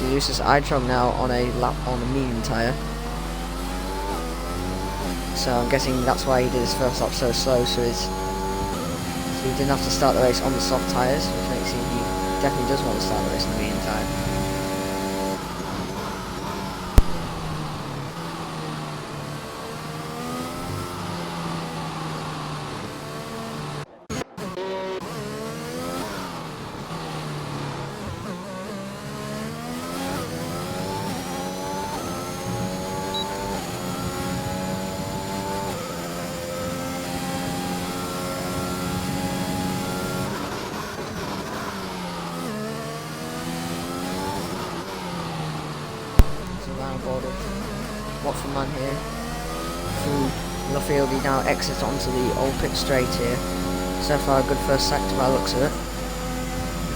actually uses iTrug now on a lap on a medium tyre. So I'm guessing that's why he did his first lap so slow, so he didn't have to start the race on the soft tyres, which makes him, he definitely does want to start the race on the medium tyre. Watford man here through Luffield. He now exits onto the old pit straight here. So far a good first sector by the looks of it.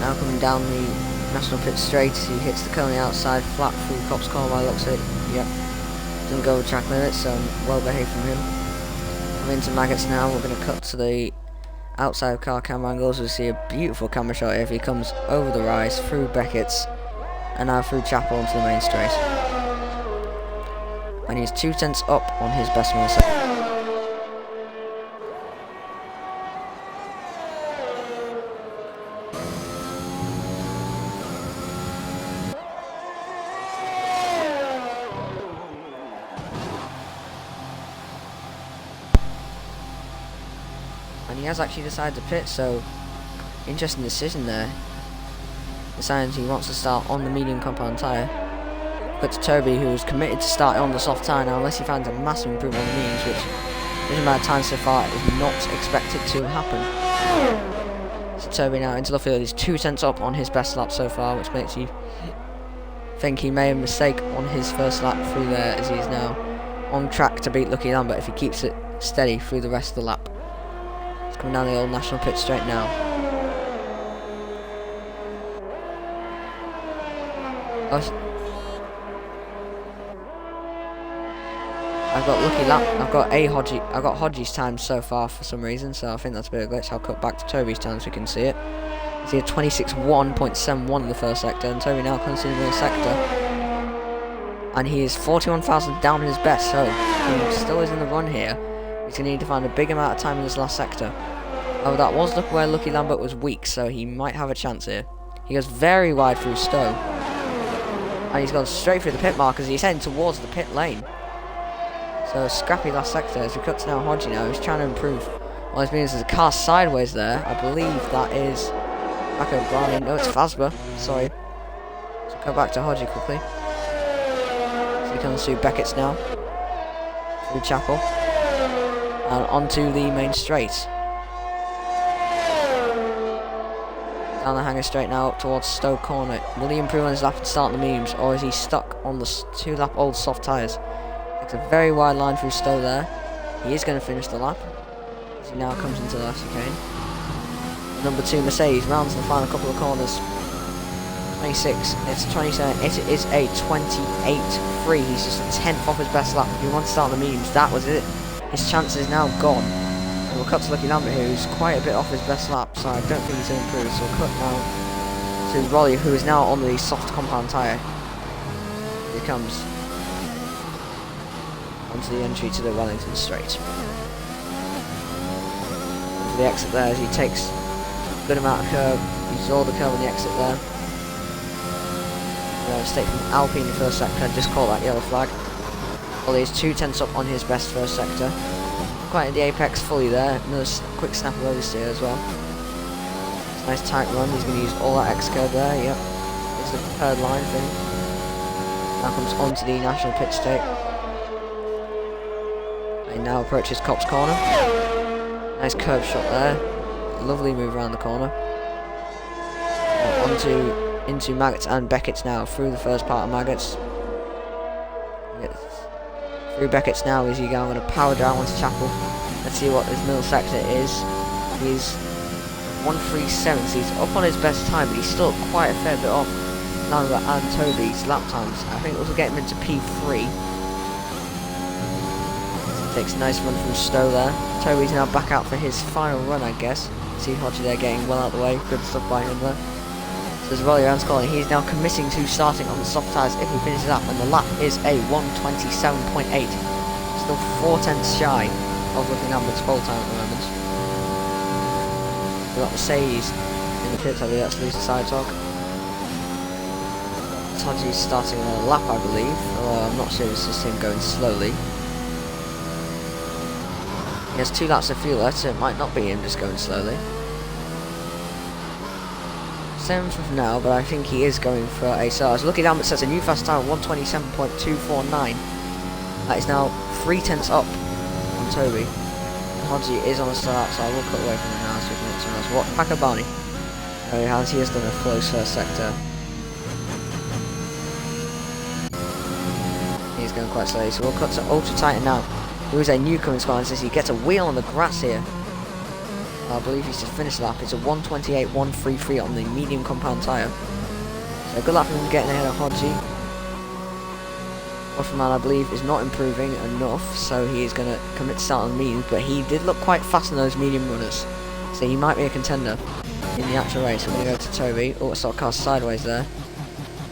Now coming down the national pit straight, he hits the cone on the outside, flat through Copse Corner by the looks of it. Yep, doesn't go over track limits, so well behaved from him. Coming into Maggots now, we're going to cut to the outside of car camera angles. We see a beautiful camera shot here if he comes over the rise, through Beckett's, and now through Chapel onto the main straight. And he's 2 tenths up on his best millisecond. And he has actually decided to pit, so interesting decision there. Decides he wants to start on the medium compound tyre. But to Toby, who is committed to starting on the soft tyre now, unless he finds a massive improvement on the mediums, which, judging by the time so far, is not expected to happen. So Toby now into the field, he's 2 tenths up on his best lap so far, which makes you think he made a mistake on his first lap through there, as he's now on track to beat Lucky Lambert if he keeps it steady through the rest of the lap. He's coming down the old national pit straight now. I've got Hodgie's time so far for some reason, so I think that's a bit of a glitch. I'll cut back to Toby's time so we can see it. He's here 26.1.71 in the first sector, and Toby now comes in the sector. And he is 41 thousandths down his best, so he still is in the run here. He's going to need to find a big amount of time in this last sector. Oh, that was where Lucky Lambert was weak, so he might have a chance here. He goes very wide through Stowe. And he's gone straight through the pit markers. He's heading towards the pit lane. So a scrappy last sector as we cut to now Hodgie now. He's trying to improve. All this means there's a car sideways there. I believe that is Mac O'Brien. No, it's Fasba. Sorry. So go back to Hodgie quickly. So he comes through Beckett's now. Through Chapel. And onto the main straight. Down the hanger straight now up towards Stowe Corner. Will he improve on his lap and start the mediums, or is he stuck on the 2-lap old soft tyres? It's a very wide line through Stowe there. He is going to finish the lap as he now comes into the last chicane. Number 2 Mercedes rounds the final couple of corners. 26, it's 27, it is a 28.3. He's just a 10th off his best lap. If he wants to start the mediums, that was it. His chance is now gone. And we'll cut to Lucky Lambert here, who's quite a bit off his best lap, so I don't think he's going to improve. So we'll cut now to Rolly, who is now on the soft compound tyre. Here he comes onto the entry to the Wellington Straight. For the exit there, as he takes a good amount of curve, uses all the curve on the exit there. Mistake from Alpine in the first sector, just call that yellow flag. Ollie is 2 tenths up on his best first sector. Quite at the apex fully there, another quick snap of oversteer as well. It's a nice tight run, he's going to use all that X curve there, yep. It's the prepared line thing. Now comes onto the national pit straight. And now approaches Copse Corner. Nice curve shot there. Lovely move around the corner. Into Maggots and Beckett's now, through the first part of Maggots. Through Beckett's now is he going to power down onto Chapel. Let's see what his middle sector is. He's 1:37, so he's up on his best time, but he's still quite a fair bit off Lambert and Toby's lap times. I think it will get him into P3. Takes a nice run from Stowe there. Toby's now back out for his final run, I guess. See Hodgie there getting well out of the way. Good stuff by him there. So as well, around corner, he's now committing to starting on the soft tyres if he finishes up, and the lap is a 1:27.8. Still 4 tenths shy of looking Lambert's pole time at the moment. We've got Mercedes in the pits. I believe that's Lisa side talk. Todgy's starting a lap, I believe, although I'm not sure it's just him going slowly. He has 2 laps of fuel left, so it might not be him just going slowly. 7th for now, but I think he is going for a start. Lucky Lambert sets a new fast time, 1:27.249. That is now 3 tenths up on Toby. Hodgie is on the start, so I will cut away from him now so we can look someone else. What? Packer Barney. Oh, he has done a close first sector. He's going quite slowly, so we'll cut to Ultra Titan now. There is a newcomer in squad, and says he gets a wheel on the grass here. I believe he's just finished the lap. It's a 1:28.133 on the medium compound tyre. So good luck for him getting ahead of Hodgie. Waterman, I believe, is not improving enough, so he is going to commit to start on the medium, but he did look quite fast in those medium runners, so he might be a contender in the actual race. We're going to go to Toby. Oh, it's sort of cast sideways there.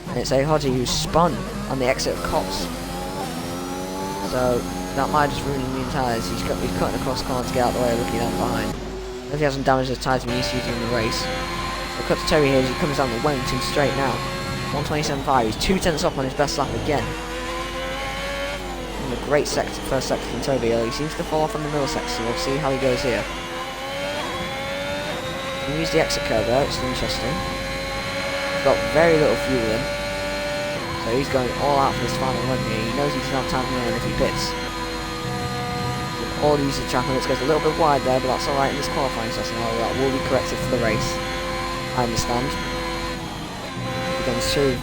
And it's a Hodgie who's spun on the exit of Cops. So that might just ruin him the tyres. He's cutting across corner to get out of the way, looking down behind. If he hasn't damaged the tyres when he's using in the race. So cut to Toby here as he comes down the Wellington straight now. 1:27.5. He's 2 tenths up on his best lap again. A great first sector from Toby. He seems to fall off on the middle section, so we'll see how he goes here. He used the exit curve there, it's interesting. He's got very little fuel in, so he's going all out for this final run here. He knows he doesn't have time to run if he pits. All use the track limits, goes a little bit wide there, but that's alright in this qualifying session. That will be corrected for the race. I understand. He comes through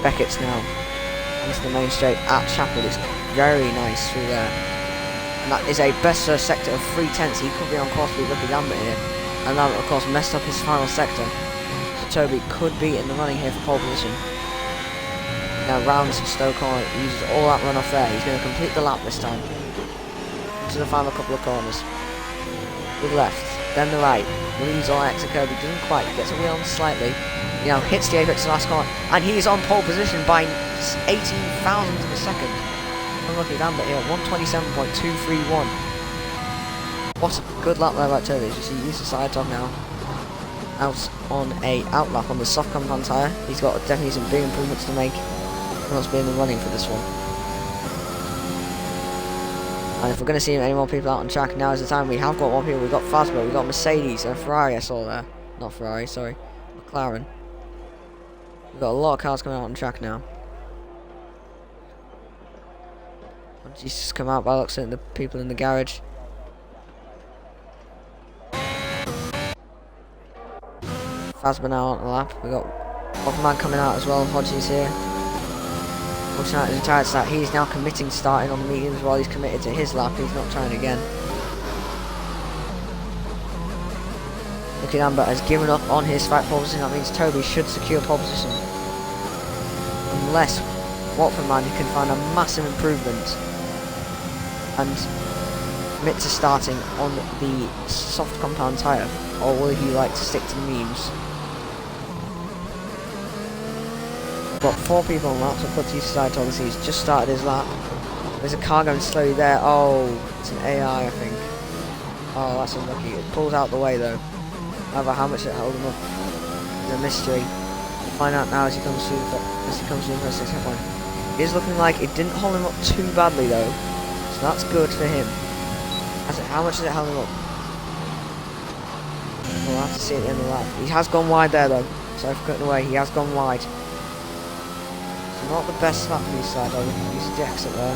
Beckett's now. Into the main straight at Chapel. It's very nice through there, and that is a best first sector of 3 tenths. He could be on course with Lucky Lambert here, and Lambert of course messed up his final sector, so Toby could be in the running here for pole position. Now rounds Stowe corner, uses all that run off there. He's going to complete the lap this time to the final couple of corners. With left, then the right, leaves on exit curve. He doesn't quite, he gets a wheel on slightly. He now hits the apex of the last corner, and he is on pole position by 18 thousandths of a second. Unlucky Lambert here, 1:27.231. What a good lap there by Toby. As he uses the side top now. Out on a outlap on the soft compound tyre. He's got definitely some big improvements to make. He wants to be in the running for this one. And if we're going to see any more people out on track, now is the time. We have got more people. We've got Fazbear, we've got Mercedes, and Ferrari I saw there. Not Ferrari, sorry. McLaren. We've got a lot of cars coming out on track now. He's just come out by looks at the people in the garage. Fazbear now on the lap. We've got Hoffman coming out as well. Hodges here. Pushing out his entire start. He's now committing to starting on the mediums while he's committed to his lap. He's not trying again. Lucky Lambert has given up on his fight pole position. That means Toby should secure pole position. Unless Watford man can find a massive improvement and commit to starting on the soft compound tyre, or will he like to stick to the mediums? Got 4 people on laps. I'll put to you side to obviously. He's just started his lap. There's a car going slowly there. Oh, it's an AI, I think. Oh, that's unlucky. It pulls out the way though. However, how much it held him up is a mystery. We'll find out now as he comes through the first 6 point. It is looking like it didn't hold him up too badly though, so that's good for him. How much has it held him up? We'll have to see at the end of the lap. He has gone wide there though. Sorry for cutting away. He has gone wide. So not the best lap from his side. I would use the exit there.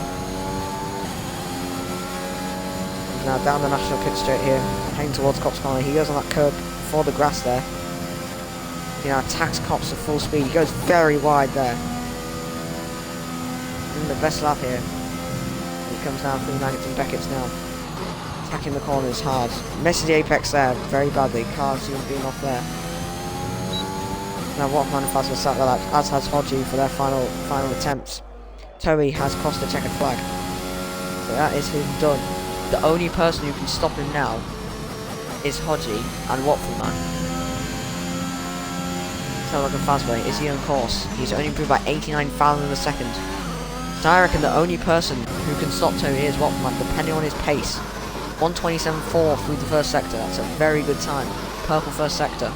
He's now down the national pit straight here, heading towards Cops corner. He goes on that curb for the grass there. He now attacks Cops at full speed. He goes very wide there. And the best lap here. He comes down through Nuggets and Beckett's now. Attacking the corners hard. Misses the apex there very badly. Car seems being off there. Now Watman and Faz will start their laps, as has Hodgie for their final attempts. Toby has crossed the checkered flag. So that is him done. The only person who can stop him now is Hodgie and Watford man. have a look at Fazbear. Is he on course? He's only improved by 89,000 a second. So I reckon the only person who can stop Toby is Watchman, depending on his pace. 127.4 through the first sector. That's a very good time. Purple first sector.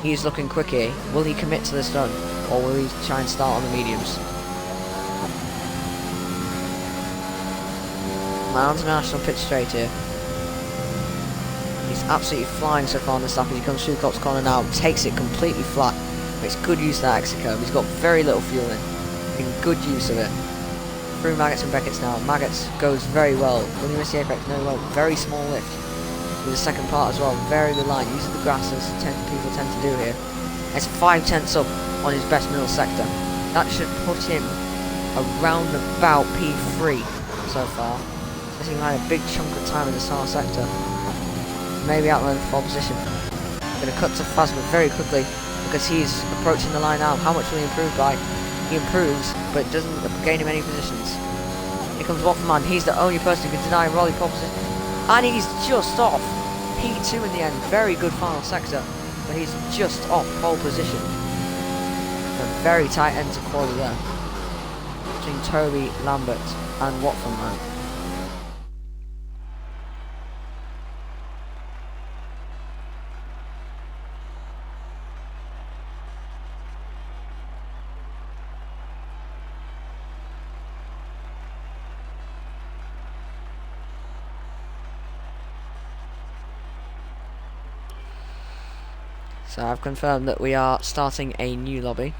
He's looking quick here. Will he commit to this run? Or will he try and start on the mediums? My international pitch straight here. He's absolutely flying so far on this lap as he comes through the Cops corner now. Takes it completely flat. Makes good use of that exit curve. He's got very little fuel in. Good use of it. Through Maggots and Beckett's now. Maggots goes very well. Will he miss the apex? No, well. Very small lift. With the second part as well. Very good line. Uses the grass as people tend to do here. It's 5/10 up on his best middle sector. That should put him around about P3 so far. So he had a big chunk of time in the star sector. Maybe outline for pole position. Going to cut to Phasma very quickly because he's approaching the line now. How much will he improve by? He improves, but it doesn't gain him any positions. Here comes Waffleman. He's the only person who can deny Rolly pole position. And he's just off P2 in the end. Very good final sector, but he's just off pole position. A very tight end to quality there between Toby, Lambert and Waffleman. So I've confirmed that we are starting a new lobby.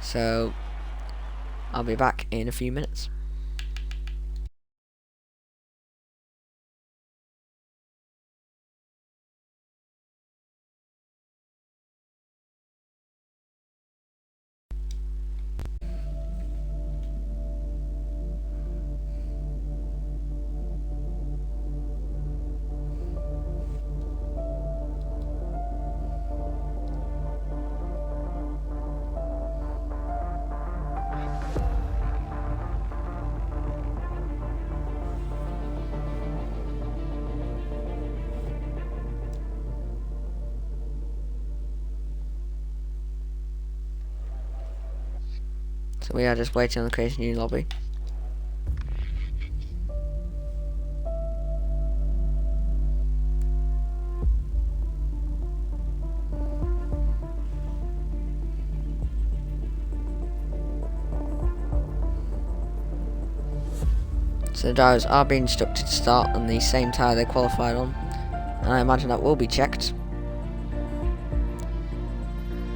So I'll be back in a few minutes. So we are just waiting on the creation of a new lobby. So the drivers are being instructed to start on the same tyre they qualified on, and I imagine that will be checked,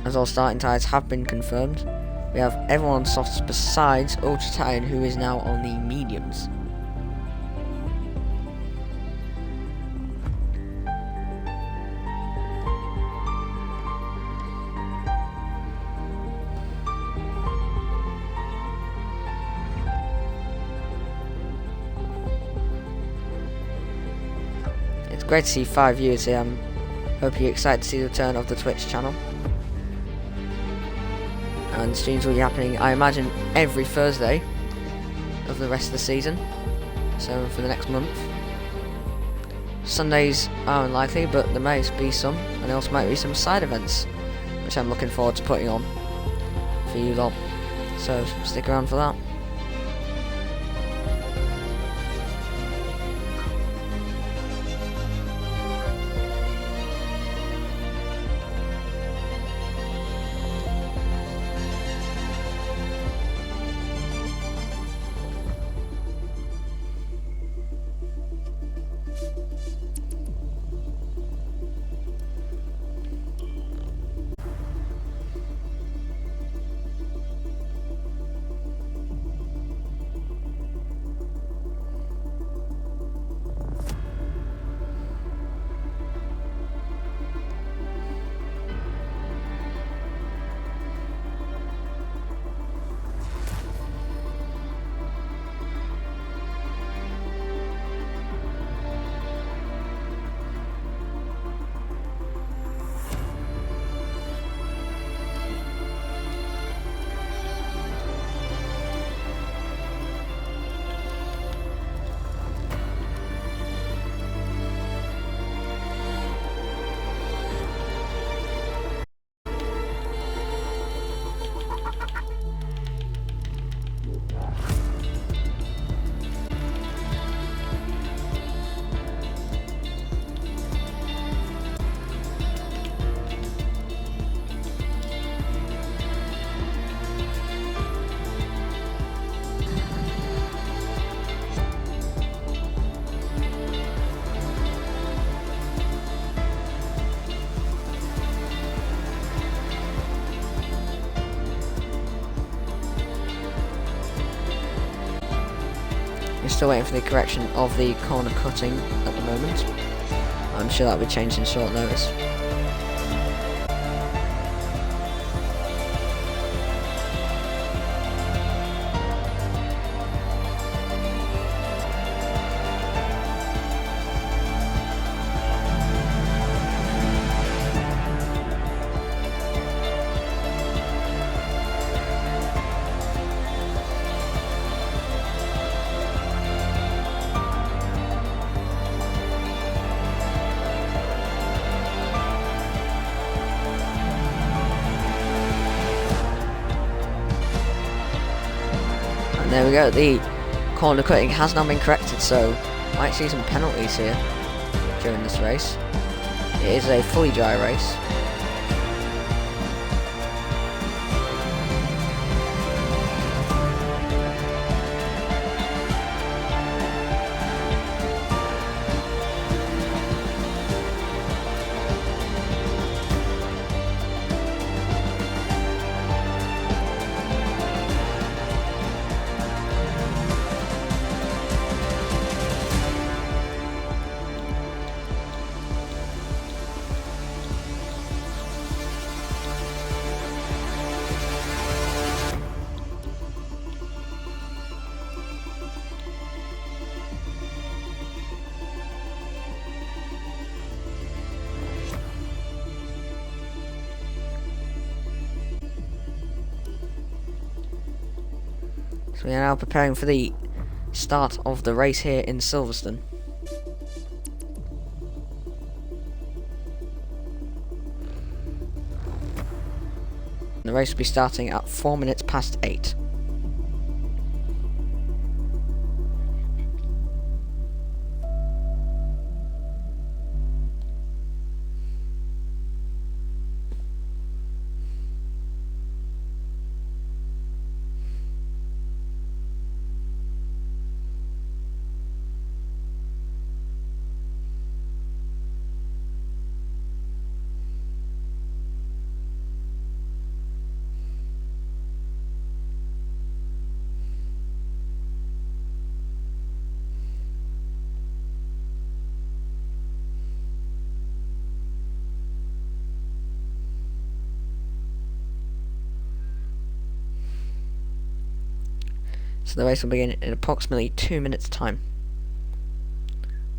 as all starting tyres have been confirmed. We have everyone on softs besides Ultra Titan, who is now on the mediums. It's great to see 5 viewers here. I hope you're excited to see the return of the Twitch channel. And streams will be happening, I imagine, every Thursday of the rest of the season, so for the next month. Sundays are unlikely, but there may be some, and there also might be some side events, which I'm looking forward to putting on for you lot, so stick around for that. Still waiting for the correction of the corner cutting at the moment. I'm sure that'll be changed in short notice. There we go, the corner cutting has now been corrected, so might see some penalties here during this race. It is a fully dry race. So we are now preparing for the start of the race here in Silverstone. The race will be starting at 4 minutes past 8. So the race will begin in approximately 2 minutes time,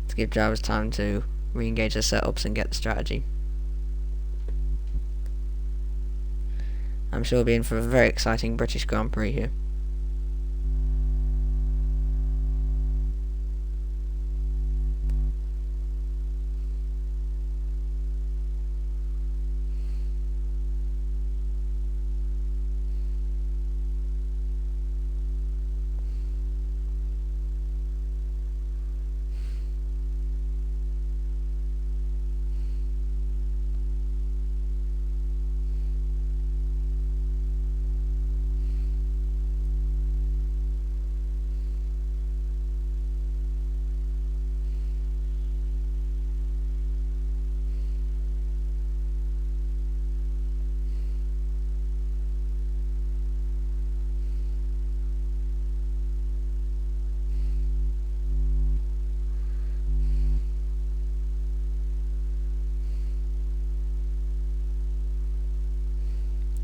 to give drivers time to re-engage their setups and get the strategy. I'm sure we'll be in for a very exciting British Grand Prix here.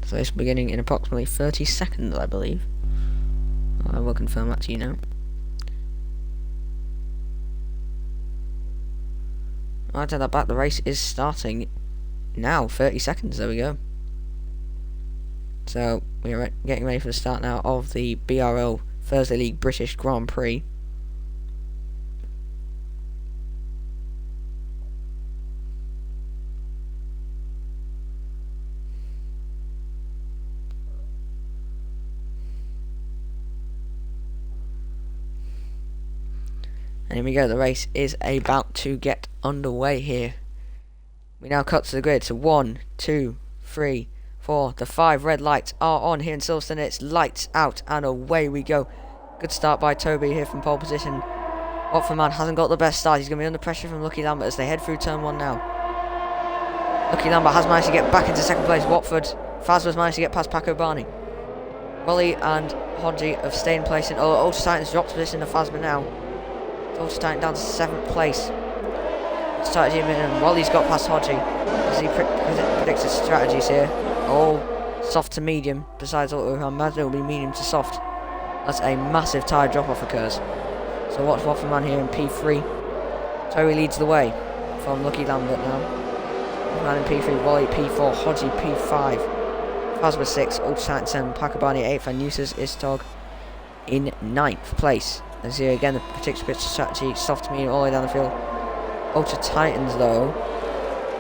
So it's beginning in approximately 30 seconds, I believe. I will confirm that to you now. I'll take that back, the race is starting now, 30 seconds, there we go. So, we are getting ready for the start now of the BRL Thursday League British Grand Prix. And here we go, the race is about to get underway here. We now cut to the grid, so 1, 2, 3, 4, the 5 red lights are on here in Silverstone. It's lights out and away we go. Good start by Toby here from pole position. Watford man hasn't got the best start, he's going to be under pressure from Lucky Lambert as they head through turn 1 now. Lucky Lambert has managed to get back into second place. Watford, Fazber's managed to get past Paco Barney. Wally and Hodgie have stayed in place, and Ultra Titans dropped position to Fazber now. Ultra Titan down to 7th place. Strategy minimum. Wally's got past Hodgie. As he predicts his strategies here. Oh, soft to medium. Besides, I imagine it will be medium to soft. That's a massive tyre drop-off occurs. So watch Waffleman here in P3. Toby leads the way from Lucky Lambert now. Man in P3, Wally P4, Hodgie P5. Phasma 6, Ultra Titan 7, Pakabani 8th, and Yusuf Istog in 9th place. As here again, the predicted pitch strategy, soft to medium all the way down the field. Ultra Titans though,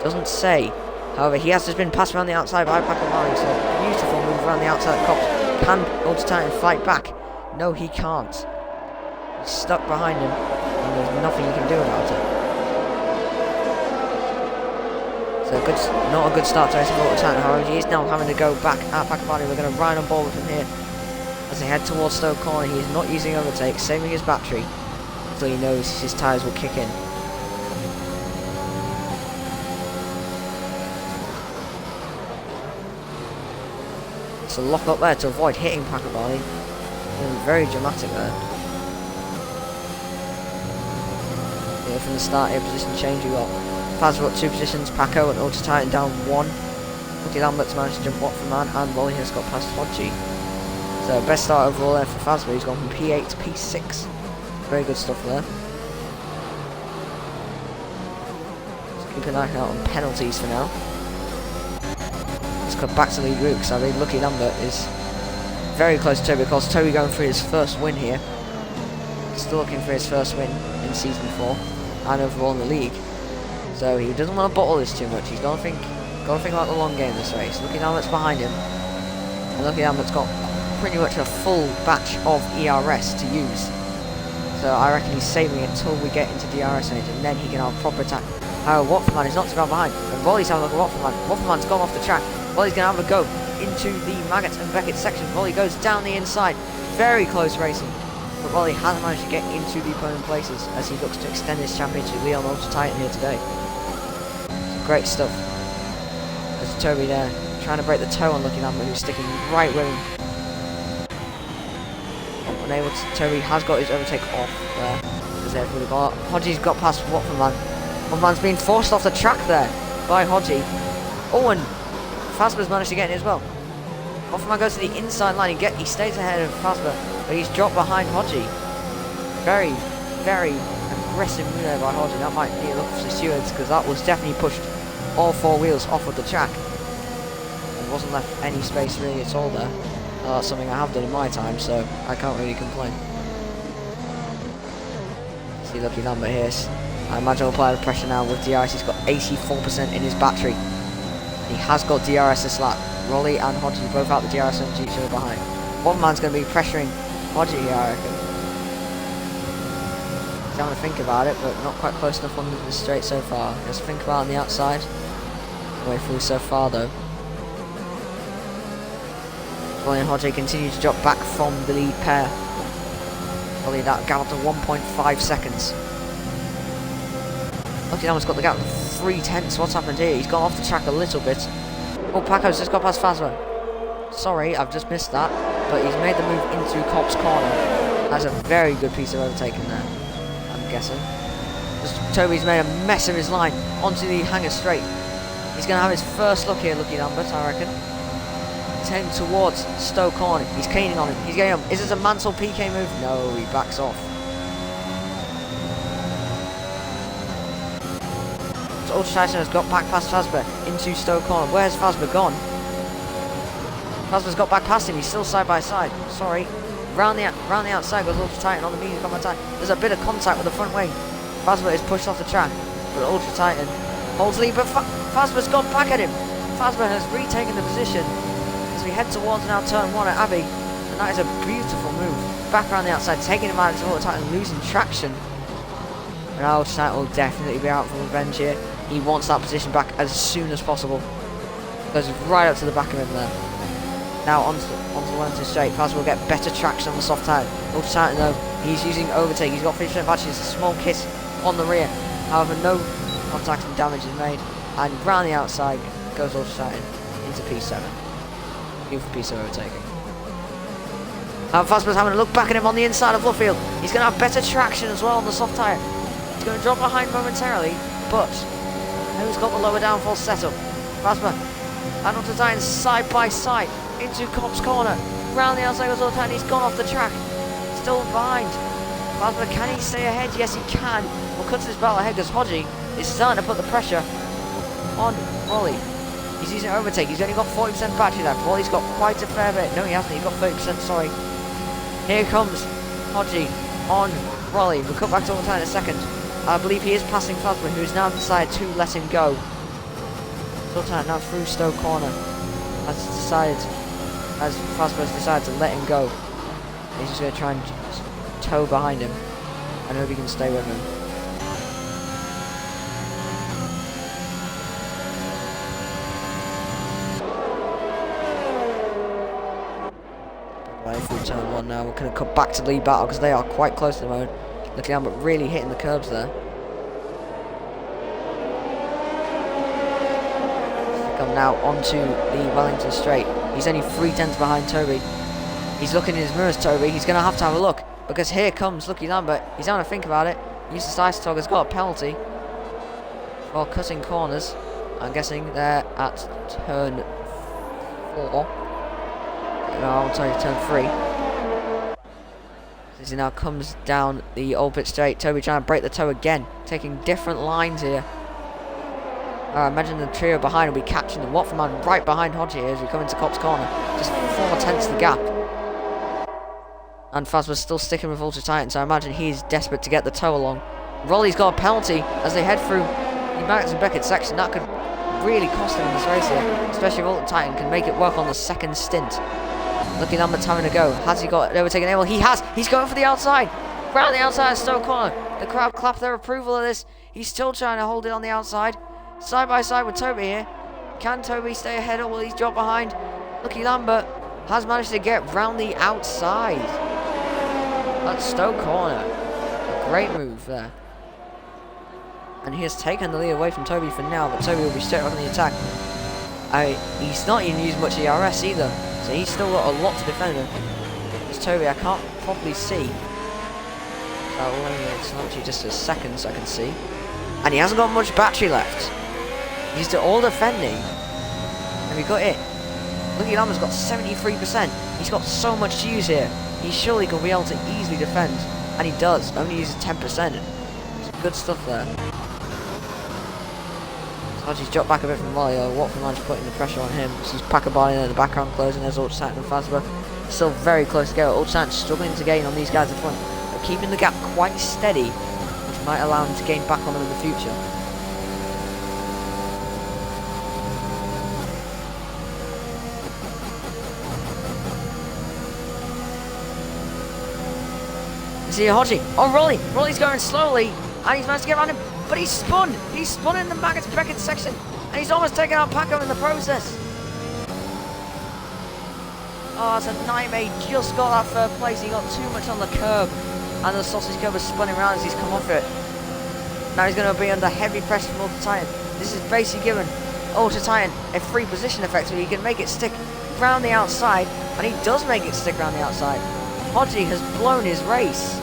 doesn't say. However, he has just been passed around the outside by Pakabani, so beautiful move around the outside of Cops. Can Ultra Titan fight back? No, he can't. He's stuck behind him, and there's nothing he can do about it. So not a good start to race for Ultra Titan. However, he is now having to go back at Pakabani. We're going to ride on board with him here as they head towards Stoke Corner. He is not using overtake, saving his battery until he knows his tyres will kick in. So lock up there to avoid hitting Pakabani. Very dramatic there. Here from the start here, position change, we got Phasma up 2 positions, Paco and Ultra Titan down 1. Lucky Lambert's managed to jump Waffleman, and Wally has got past Hodgie. So best start overall there for Phasma. He's gone from P8 to P6. Very good stuff there. So keep an eye out on penalties for now. Let's go back to lead route because I think Lucky Lambert is very close to Toby, because Toby going for his first win here. Still looking for his first win in season 4 and overall in the league. So he doesn't want to bottle this too much. He's got to think about the long game this race. Lucky Lambert's behind him, and Lucky Lambert's got pretty much a full batch of ERS to use. So I reckon he's saving it until we get into DRS range, and then he can have a proper attack. However, Waffleman is not too far behind, and Wally's having a look at Waffleman. Waffleman's gone off the track. Wally's going to have a go into the Maggot and Beckett section. Wally goes down the inside. Very close racing, but Wally hasn't managed to get into the podium places as he looks to extend his championship lead on Ultra Titan here today. Great stuff. There's Toby there, trying to break the toe on Lucky Lambert, who's sticking right with him. Unable to, Toby has got his overtake off there. Because everybody got, Hodgie's got past Waffleman. Waffleman's been forced off the track there by Hodgie. Oh, and Phasma's managed to get in as well. Waffleman goes to the inside line. He stays ahead of Phasma, but he's dropped behind Hodgie. Very, very aggressive move there by Hodgie. That might be a look for the stewards, because that was definitely pushed all 4 wheels off of the track. There wasn't left any space really at all there. That's something I have done in my time, so I can't really complain. See Lucky Lambert here. I imagine he'll apply the pressure now with DRS. He's got 84% in his battery. He has got DRS this lap. Rolly and Hodgie both out the DRS and each other behind. One man's going to be pressuring Hodgie here, I reckon. He's having to think about it, but not quite close enough on the straight so far. Just think about it on the outside. Way through so far though. Rolly and Hodgie continue to drop back from the lead pair. Rolly that gap up to 1.5 seconds. Lucky Lambert's got the gap of 3/10. What's happened here? He's gone off the track a little bit. Oh, Paco's just got past Phasma. Sorry, I've just missed that. But he's made the move into Cop's corner. That's a very good piece of overtaking there, I'm guessing. Just, Toby's made a mess of his line onto the hanger straight. He's going to have his first look here, Lucky Lambert, I reckon. He's heading towards Stoke Corner. He's caning on him. He's getting him. Is this a Mansell PK move? No, he backs off. So Ultra Titan has got back past Phasma into Stoke Corner. Where's Phasma gone? Phasma's got back past him. He's still side by side. Sorry. Round the outside goes Ultra Titan on the medium combat time. There's a bit of contact with the front wing. Phasma is pushed off the track, but Ultra Titan holds lead. But Phasma's gone back at him. Phasma has retaken the position as we head towards now turn 1 at Abbey, and that is a beautiful move. Back around the outside, taking him out of Ultra Titan, losing traction. And Ultra Titan will definitely be out for revenge here. He wants that position back as soon as possible. Goes right up to the back of him there. Now onto the Wellington straight. Phasma will get better traction on the soft tire. Ultra Titan though, he's using overtake. He's got 50% battery. It's a small kiss on the rear. However, no contact and damage is made. And round the outside goes Ultra Titan into P7. Beautiful piece of overtaking. Now Fazbear's having a look back at him on the inside of Luffield. He's going to have better traction as well on the soft tyre. He's going to drop behind momentarily, but who's got the lower downforce setup? Fazbear and onto Titan side by side into Cop's corner. Round the outside goes Titan. He's gone off the track. Still behind. Fazbear, can he stay ahead? Yes, he can. Well, cuts his battle ahead because Hodgie is starting to put the pressure on Rolly. He's using overtake. He's only got 40% battery left. Rolly's got quite a fair bit. No, he hasn't. He's got 30%, sorry. Here comes Hodgie on Rolly. We'll cut back to Titan in a second. I believe he is passing Fazbear, who has now decided to let him go. Titan now through Stowe corner. As Fazbear has decided to let him go. He's just going to try and tow behind him and hope he can stay with him. Right through turn 1 now. We're going to cut back to lead battle because they are quite close at the moment. Looking down, but really hitting the curbs there. Come now onto the Wellington straight. He's only 3/10 behind Toby. He's looking in his mirrors, Toby. He's going to have a look because here comes Lucky Lambert. He's having to think about it. Eustace Isotog has got a penalty for cutting corners. I'm guessing they're at turn 4. No, I'll tell you turn 3. As he now comes down the old pit straight, Toby trying to break the toe again, taking different lines here. Imagine the trio behind will be catching the Watford man right behind Hodgie here as we come into Cop's corner. Just 4/10 the gap. And Fazbear's still sticking with Ultra Titan, so I imagine he's desperate to get the toe along. Rolly's got a penalty as they head through the Magnus and Beckett section. That could really cost him in this race here, especially if Ultra Titan can make it work on the second stint. Lucky Lambert's having a go. Has he got overtaken? Well, he has. He's going for the outside. Round the outside of Stowe corner. The crowd clap their approval of this. He's still trying to hold it on the outside. Side by side with Toby here. Can Toby stay ahead or will he drop behind? Lucky Lambert has managed to get round the outside. That's Stowe corner. A great move there. And he has taken the lead away from Toby for now, but Toby will be straight on the attack. He's not even used much ERS either, so he's still got a lot to defend him. It's Toby, I can't probably see. It's not just a second so I can see. And he hasn't got much battery left. He's all defending. Have we got it? Lucky Lambert's got 73%. He's got so much to use here. He surely could be able to easily defend. And he does. Only uses 10%. Some good stuff there. Hodgie's dropped back a bit from Molly. Watford man's putting the pressure on him. This is Packerbody in the background closing. There's Ultra Titan and Fazbear. Still very close together. Ultra Titan struggling to gain on these guys in front. But keeping the gap quite steady, which might allow him to gain back on them in the future. See Hodgie. Oh, Rolly. Rolly's going slowly. And he's managed to get around him. But he's spun. He's spun in the Maggotts Beckett section. And he's almost taken out Paco in the process. Oh, it's a nightmare. He just got that third place. He got too much on the curb. And the sausage curb is spinning around as he's come off it. Now he's going to be under heavy pressure from Ultra Titan. This is basically giving Ultra Titan a free position effect so he can make it stick round the outside. And he does make it stick round the outside. Hodgie has blown his race.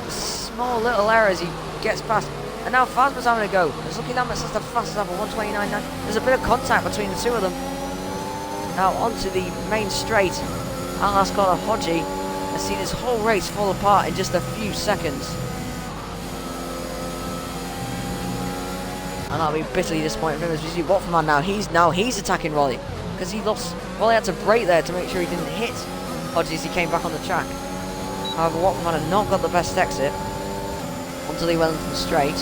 Small little errors he gets past. And now Fazbear's having a go. As Lucky Lambert says the fastest lap of 129.9. There's a bit of contact between the two of them. Now onto the main straight. At last corner, Hodgie has seen his whole race fall apart in just a few seconds. And I'll be bitterly disappointed for him as we see Watford man now. He's attacking Rolly. Because he lost. Rolly had to brake there to make sure he didn't hit Hodgie as he came back on the track. However, Watford man had not got the best exit onto the Wellington straight,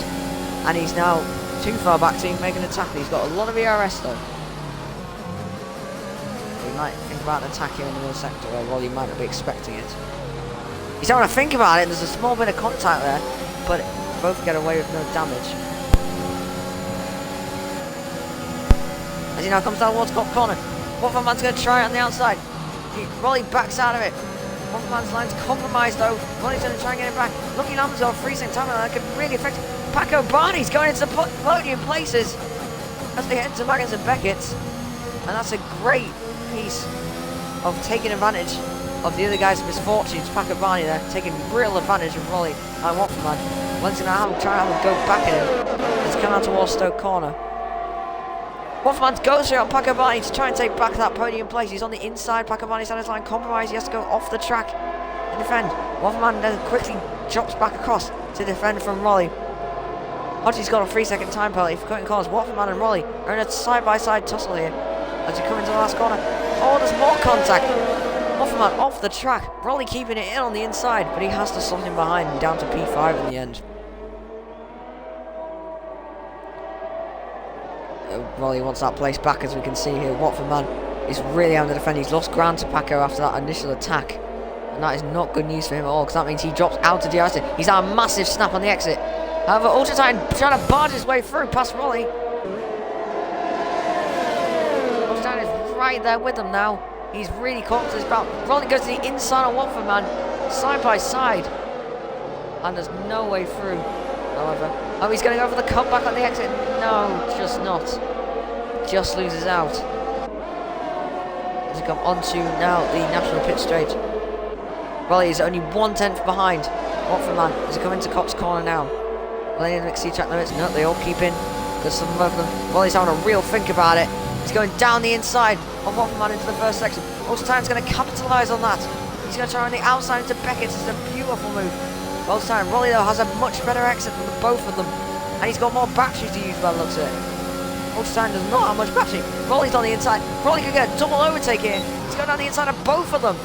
and he's now too far back to make an attack. He's got a lot of ERS though. We might think about an attack here in the middle sector where Rolly might not be expecting it. He's having to think about it. There's a small bit of contact there, but both get away with no damage. As he now comes down towards Cop corner, Watford man's going to try it on the outside. Rolly backs out of it. Watford man's line's compromised though. Rolly's going to try and get it back. Lucky Lambert's got a freezing time and that could really affect Paco Barney's going into podium places as they head to Maggotts and Beckett. And that's a great piece of taking advantage of the other guy's misfortunes. Packer Barney there, taking real advantage of Rolly and Watford man. One's going to try and have him go back at him. He's coming out towards Stoke corner. Watford man goes through on Packer Barney to try and take back that podium place. He's on the inside. Packer Barney's on his line compromise. He has to go off the track and defend. Watford man then quickly drops back across to defend from Rolly. Hodgie's got a 3-second time penalty for cutting corners. Watford man and Rolly are in a side-by-side tussle here as you come into the last corner. Oh, there's more contact. Watford man off the track. Rolly keeping it in on the inside, but he has to slot him behind and down to P5 in the end. Rolly wants that place back, as we can see here. Watford man is really having to defend. He's lost ground to Paco after that initial attack, and that is not good news for him at all, because that means he drops out to DRC. He's had a massive snap on the exit. However, Ultra Titan trying to barge his way through past Rolly. Ultra Titan is right there with him now. He's really caught to his belt. Rolly goes to the inside on Watford man, side by side, and there's no way through. However, oh, he's going to go for the cutback on the exit. No, just not. Just loses out. As we come onto now the national pit straight. Rolly is only 1/10 behind Watford man as he come into Cops corner now. They didn't exceed track limits. No, they all keep in. There's some of them. Rolly's having a real think about it. He's going down the inside of Watford man into the first section. Ultra Titan's going to capitalise on that. He's going to try on the outside into Beckett. It's a beautiful move. Ultra Titan. Rolly though has a much better exit than the both of them, and he's got more batteries to use by the looks of it. Ultra Titan does not have much battery. Rolly's on the inside. Rolly could get a double overtake here. He's going down the inside of both of them.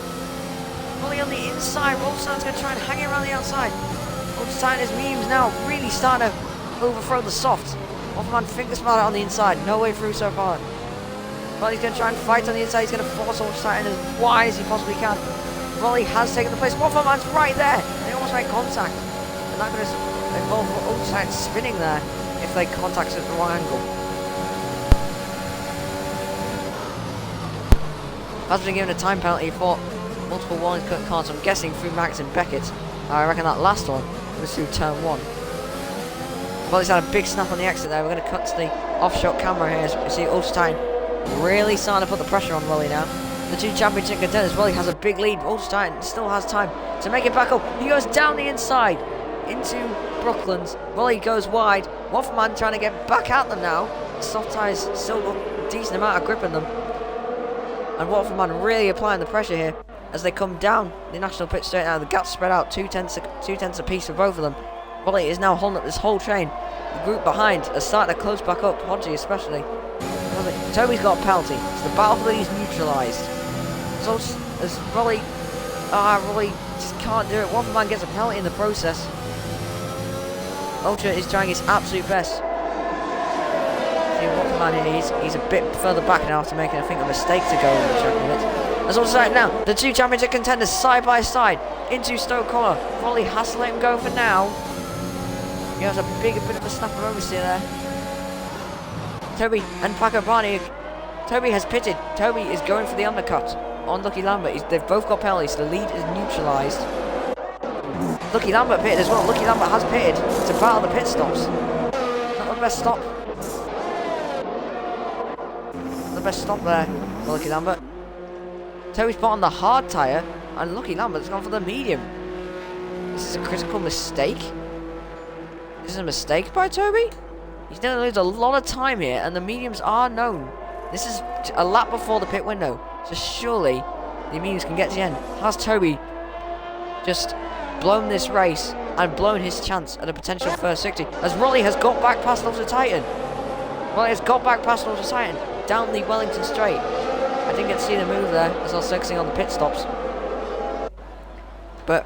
Rolly on the inside. Ultra Titan's going to try and hang it around the outside. Ultra Titan, his memes now really starting to overthrow the softs. Watford man thinks about it on the inside. No way through so far. Well, he's going to try and fight on the inside. He's going to force Ultra Titan as wide as he possibly can. Rolly has taken the place. Watford man's right there. They almost make contact. And that could involve Ultra Titan spinning there if they contact at the wrong angle. Has been given a time penalty for multiple warnings cutting corners. I'm guessing through Max and Beckett. I reckon that last one was through turn 1. Well, he's had a big snap on the exit there. We're going to cut to the off-shot camera here as we see Ultra Titan really starting to put the pressure on Rolly now. The two championship contenders. Rolly has a big lead. Ultra Titan still has time to make it back up. He goes down the inside into Brooklands. Rolly goes wide. Watford man trying to get back at them now. The soft tyres still got a decent amount of grip in them. And Watford man really applying the pressure here as they come down the national pit straight now. The gap's spread out 2/10 apiece for both of them. Rolly is now holding up this whole train. The group behind are starting to close back up, Hodgie especially. Toby's got a penalty, so the battle for is neutralised. So as Rolly just can't do it. Watford man gets a penalty in the process. Ultra is trying his absolute best. See Watford man here, he's a bit further back now after making, I think, a mistake to go on the track limit. As also right now, the two championship contenders side by side into Stoke corner. Rolly has to let him go for now. He has a bit of a snap of oversteer there. Toby and Paco Barney. Toby has pitted. Toby is going for the undercut on Lucky Lambert. They've both got penalties, so the lead is neutralised. Lucky Lambert pitted as well. Lucky Lambert has pitted to battle the pit stops. Not the best stop. The best stop there for Lucky Lambert. Toby's put on the hard tyre, and Lucky Lambert's gone for the medium. This is a critical mistake. This is a mistake by Toby. He's going to lose a lot of time here, and the mediums are known. This is a lap before the pit window, so surely the mediums can get to the end. Has Toby just blown this race and blown his chance at a potential first victory? As Rolly has got back past Ultra Titan. Rolly has got back past Ultra Titan down the Wellington Straight. I didn't get to see the move there as I was focusing on the pit stops. But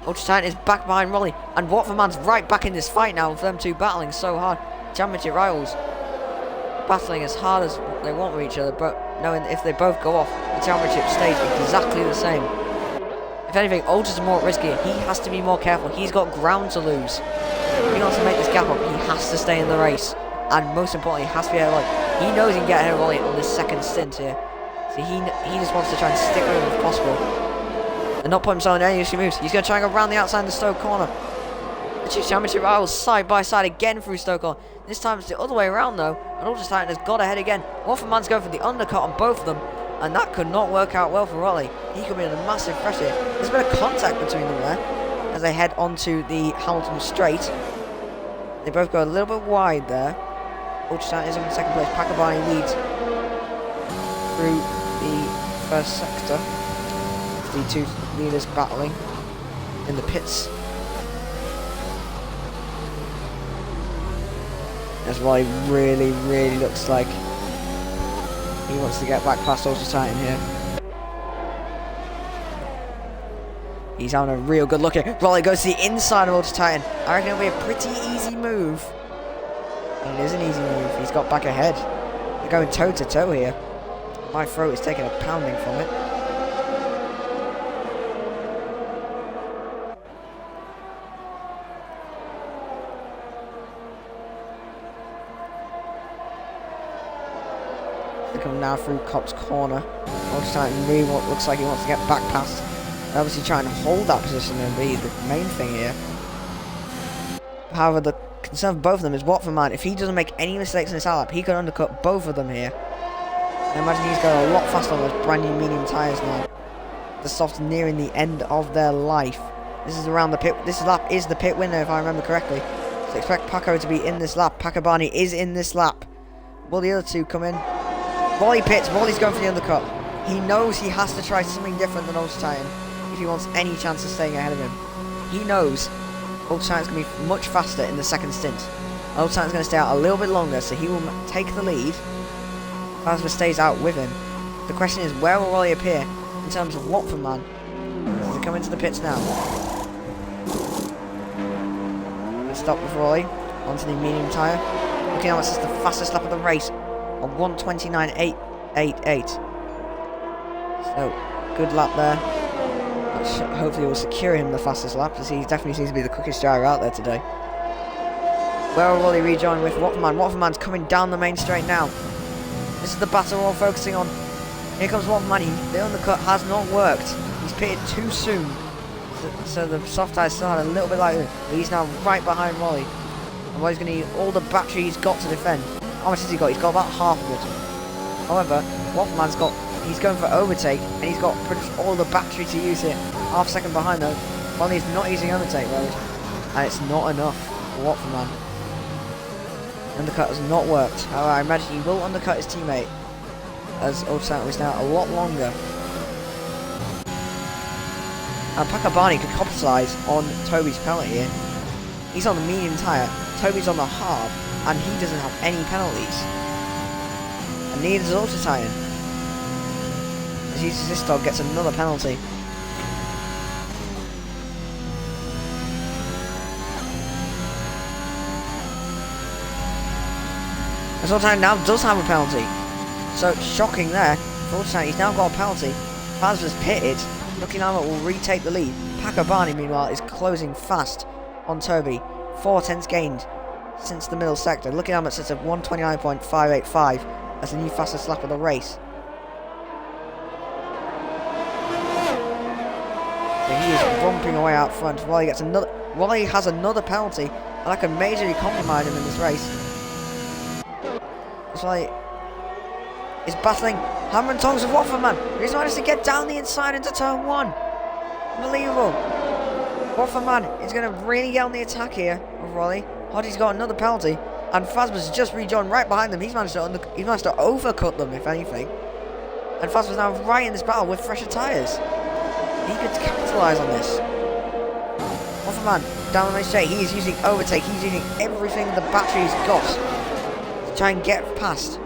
Ultra Titan is back behind Rolly, and Watford man's right back in this fight now with them two battling so hard. Championship rivals battling as hard as they want with each other, but knowing if they both go off, the championship stays exactly the same. If anything, Ultra's more at risk here. He has to be more careful. He's got ground to lose. If he wants to make this gap up, he has to stay in the race. And most importantly, he has to be ahead of Rolly. He knows he can get ahead of Rolly on this second stint here. So he just wants to try and stick with him if possible. And not put himself in any risky moves. He's going to try and go around the outside of the Stoke corner. The two championship rivals side by side again through Stoke corner. This time it's the other way around though. And Ultra Titan has got ahead again. Watford man's going for the undercut on both of them. And that could not work out well for Raleigh. He could be under massive pressure. There's a bit of contact between them there as they head onto the Hamilton Straight. They both go a little bit wide there. Ultra Titan is up in second place. Pakabani leads through the first sector. The two leaders battling in the pits. As Raleigh really looks like he wants to get back past Ultra Titan here. He's having a real good look here. Raleigh goes to the inside of Ultra Titan. I reckon it'll be a pretty easy move. And it is an easy move. He's got back ahead. They're going toe to toe here. My throat is taking a pounding from it. They come now through Cop's corner. Ultra Titan really looks like he wants to get back past. They're obviously trying to hold that position and be the main thing here. However, the concern for both of them is Watford Man. If he doesn't make any mistakes in this lap, he could undercut both of them here. I imagine he's going a lot faster on those brand new medium tyres now. The softs nearing the end of their life. This is around the pit. This lap is the pit winner, if I remember correctly. So expect Paco to be in this lap. Pakabani is in this lap. Will the other two come in? Raleigh pits. Raleigh's going for the undercut. He knows he has to try something different than Ultra Titan if he wants any chance of staying ahead of him. He knows Ultra Titan's going to be much faster in the second stint. Ultra Titan's going to stay out a little bit longer, so he will take the lead. Phasma stays out with him. The question is, where will Raleigh appear in terms of Watford Man? Does he come into the pits now? Let's stop with Raleigh. Onto the medium tyre. Looking at what's the fastest lap of the race. On 1:29.888. So, good lap there. Hopefully will secure him the fastest lap, as he definitely seems to be the quickest driver out there today. Where will Raleigh rejoin with Watford Man? Watford Man's coming down the main straight now. This is the battle we're all focusing on. Here comes Watford Man. The undercut has not worked. He's pitted too soon. So the soft tyres still had a little bit lighter. But he's now right behind Raleigh. And Raleigh's going to need all the battery he's got to defend. How much has he got? He's got about half of it. However, Watford Man's got... He's going for overtake, and he's got pretty much all the battery to use it. Half a second behind though. Raleigh's not using overtake mode, and it's not enough for Watford Man. Undercut has not worked. However, I imagine he will undercut his teammate, as Ultra Titan is now a lot longer. And Pakabani could capitalise on Toby's penalty here. He's on the medium tyre, Toby's on the hard, and he doesn't have any penalties. And neither does Ultra Titan. This dog gets another penalty. And Ultra Titan now does have a penalty. So shocking there. For Ultra Titan, he's now got a penalty. Phasma's pitted. Looking Armour will retake the lead. Pakabani, meanwhile, is closing fast on Toby. 4 tenths gained since the middle sector. Looking Armour sits at 1:29.585 as the new fastest lap of the race. So he is romping away out front. Raleigh gets another. Raleigh has another penalty, and that could majorly compromise him in this race. That's why he's battling hammer and tongs with Watford Man. He's managed to get down the inside into turn 1. Unbelievable. Watford Man is going to really get on the attack here with Raleigh. Hoddy's got another penalty, and Phasma's just rejoined right behind them. He's managed to overcut them, if anything. And Phasma's now right in this battle with fresher tyres. He could capitalise on this. Watford Man down the main straight. He is using overtake. He's using everything the battery's got to try and get past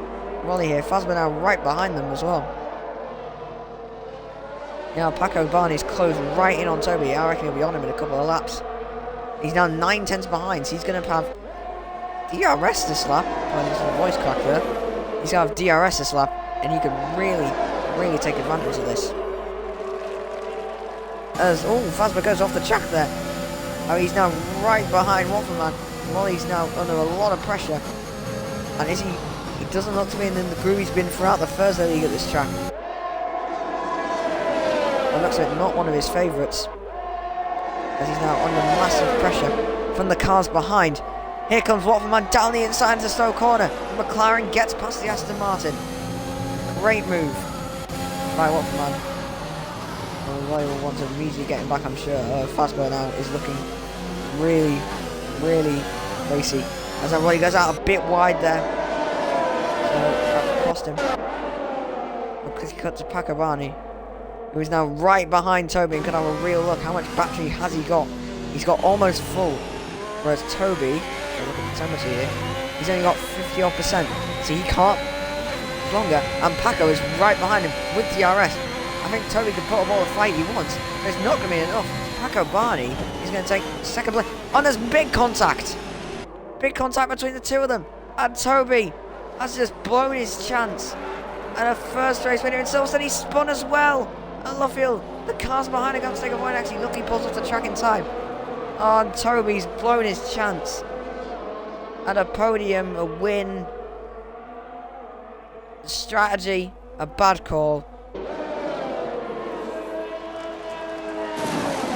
Raleigh here. Phasma now right behind them as well. Now Paco Barney's closed right in on Toby. I reckon he'll be on him in a couple of laps. He's now 9 tenths behind, so he's going to have DRS this lap. Oh, there's a voice crack there. He's going to have DRS this lap, and he could really take advantage of this. As Phasma goes off the track there. Oh, he's now right behind Watford Man. Raleigh's now under a lot of pressure. And is he doesn't look to be in the groove he's been throughout the Thursday League at this track. It looks like not one of his favourites, as he's now under massive pressure from the cars behind. Here comes Watford Man down the inside into Stowe corner. McLaren gets past the Aston Martin. Great move. by Watford man. Roy will want to immediately get him back, I'm sure. Fazbear now is looking really, really racy. As Roy goes out a bit wide there. So that cost him. Because he cut to Paco Barney, who is now right behind Toby and can have a real look. How much battery has he got? He's got almost full. Whereas Toby, look at the temperature here, he's only got 50 odd %. So he can't longer. And Paco is right behind him with DRS. I think Toby can put up all the fight he wants, but it's not going to be enough. Paco Barney is going to take second place. And there's big contact. Big contact between the two of them. And Toby has just blown his chance. And a first race winner in Silverstone, he spun as well. At Luffield, the cars behind him can't take a point. Actually, look, he pulls off the track in time. Oh, and Toby's blown his chance. And a podium, a win. Strategy, a bad call.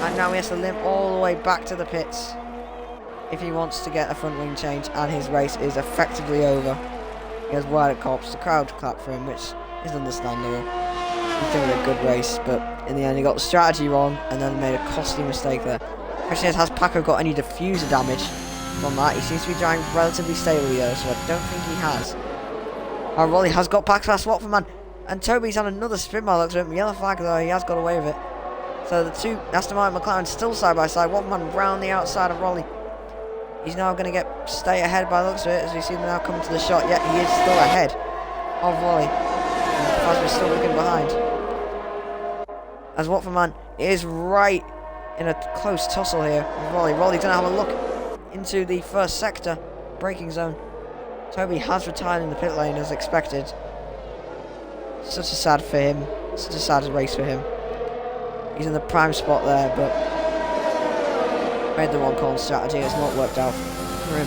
And now he has to limp all the way back to the pits if he wants to get a front wing change, and his race is effectively over. He has wide at cops, the crowd clap for him, which is understandable. He's doing a good race, but in the end he got the strategy wrong and then made a costly mistake there. The question is, has Paco got any diffuser damage from that? He seems to be driving relatively stably though, so I don't think he has. Oh, Rolly has got back past Watford man, and Toby's on another spin by the looks of him. Yellow flag though, he has got away with it. So the two Aston Martin McLaren still side by side. Watford man round the outside of Rolly. He's now going to stay ahead by the looks of it, as we see them now coming to the shot. Yet he is still ahead of Rolly. Fazbear's still looking behind. As Watford man is right in a close tussle here with Rolly. Rolly's going to have a look into the first sector braking zone. Toby has retired in the pit lane as expected. Such a sad for him. Such a sad race for him. He's in the prime spot there, but made the wrong call on strategy. It's not worked out for him.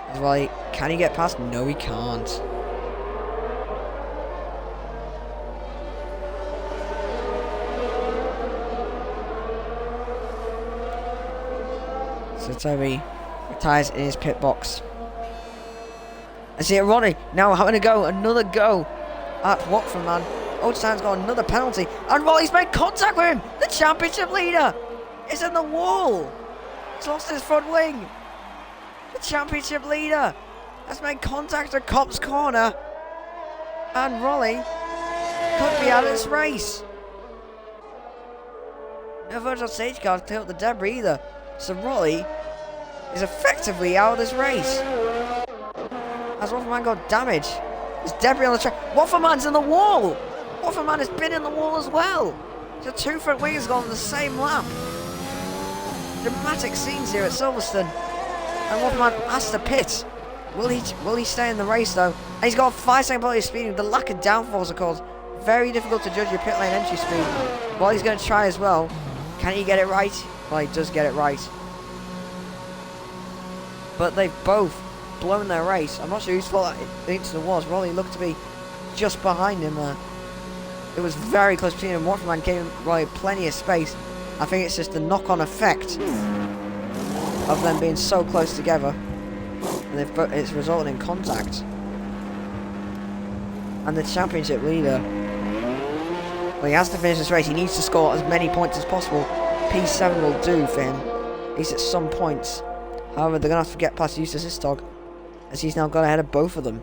As well, can he get past? No, he can't. So Toby retires in his pit box. I see it, Ronnie now having a go, another go at Watford man. Oldtime's got another penalty, and Rolly's made contact with him. The championship leader is in the wall. He's lost his front wing. The championship leader has made contact at Cop's corner, and Rolly could be out of this race. No virtual safety car to clear up the debris either, so Rolly is effectively out of this race. Has Watford man got damage? There's debris on the track. Watford man's in the wall. Watford man has been in the wall as well. So two front wingers gone on the same lap. Dramatic scenes here at Silverstone. And Watford man has to pit. Will he stay in the race though? And he's got a 5-second penalty of speeding. The lack of downforce, of course, very difficult to judge your pit lane entry speed. Well, he's going to try as well. Can he get it right? Well, he does get it right. But they've both blown their race. I'm not sure whose fault that incident was. Rolly looked to be just behind him there. It was very close between him. Watford man gave Rolly plenty of space. I think it's just the knock-on effect of them being so close together, and it's resulted in contact. And the championship leader, well, he has to finish this race. He needs to score as many points as possible. P7 will do for him, at least at some points. However, they're going to have to get past Eustace Istog, as he's now got ahead of both of them.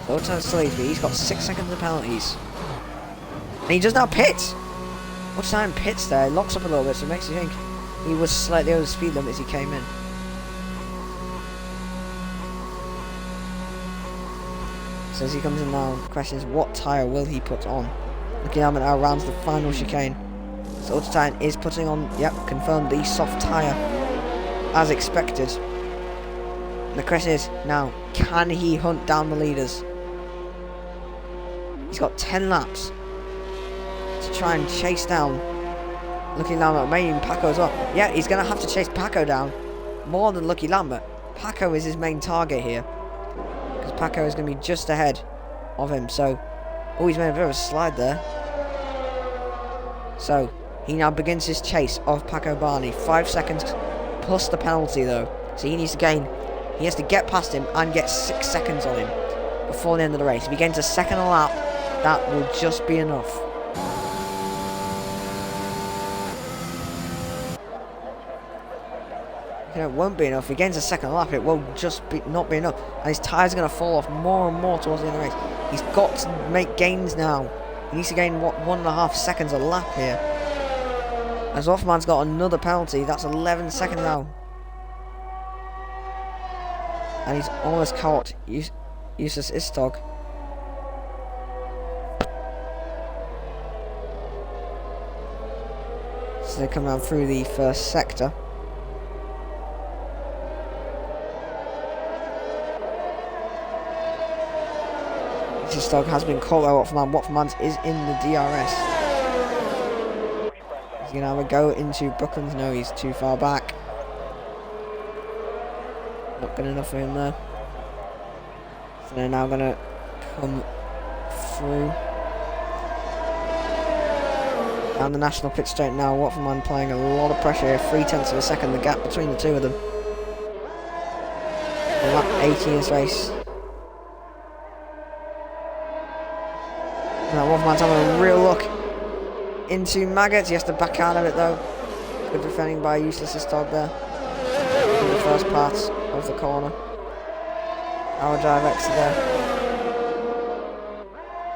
Low time Slade, but he's got 6 seconds of penalties. And he does now pit! Watch time pits there, locks up a little bit, so it makes you think he was slightly over the speed limit as he came in. So as he comes in now, the question is, what tyre will he put on? Looking at now rounds the final chicane. So Autotine is putting on, yep, confirmed, the soft tyre, as expected. And the question is, now, can he hunt down the leaders? He's got 10 laps to try and chase down Lucky Lambert, maybe even Paco as well. Yeah, he's going to have to chase Paco down more than Lucky Lambert. Paco is his main target here, because Paco is going to be just ahead of him. So, oh, he's made a bit of a slide there. So, he now begins his chase of Paco Barney. 5 seconds plus the penalty though. So he needs to gain He has to get past him and get 6 seconds on him before the end of the race. If he gains a second a lap, that will just be enough. It won't be enough. If he gains a second lap, it will just not be enough. And his tyres are going to fall off more and more towards the end of the race. He's got to make gains now. He needs to gain, what, 1.5 seconds a lap here. As Hoffman's got another penalty. That's 11 seconds now. And he's almost caught Justus Istog. So they come around through the first sector. Istog has been caught by Watford. Watford is in the DRS. He's going to have a go into Brooklands. No, he's too far back. Not good enough for him there. So they're now going to come through. Down the national pit straight now. Watford applying a lot of pressure here. 0.3 of a second, the gap between the two of them. Lap 80 in this race. Now Wolfman's having a real look into Maggots. He has to back out of it though. Good defending by Justus Istog there. In the first part of the corner. Our drive exit there.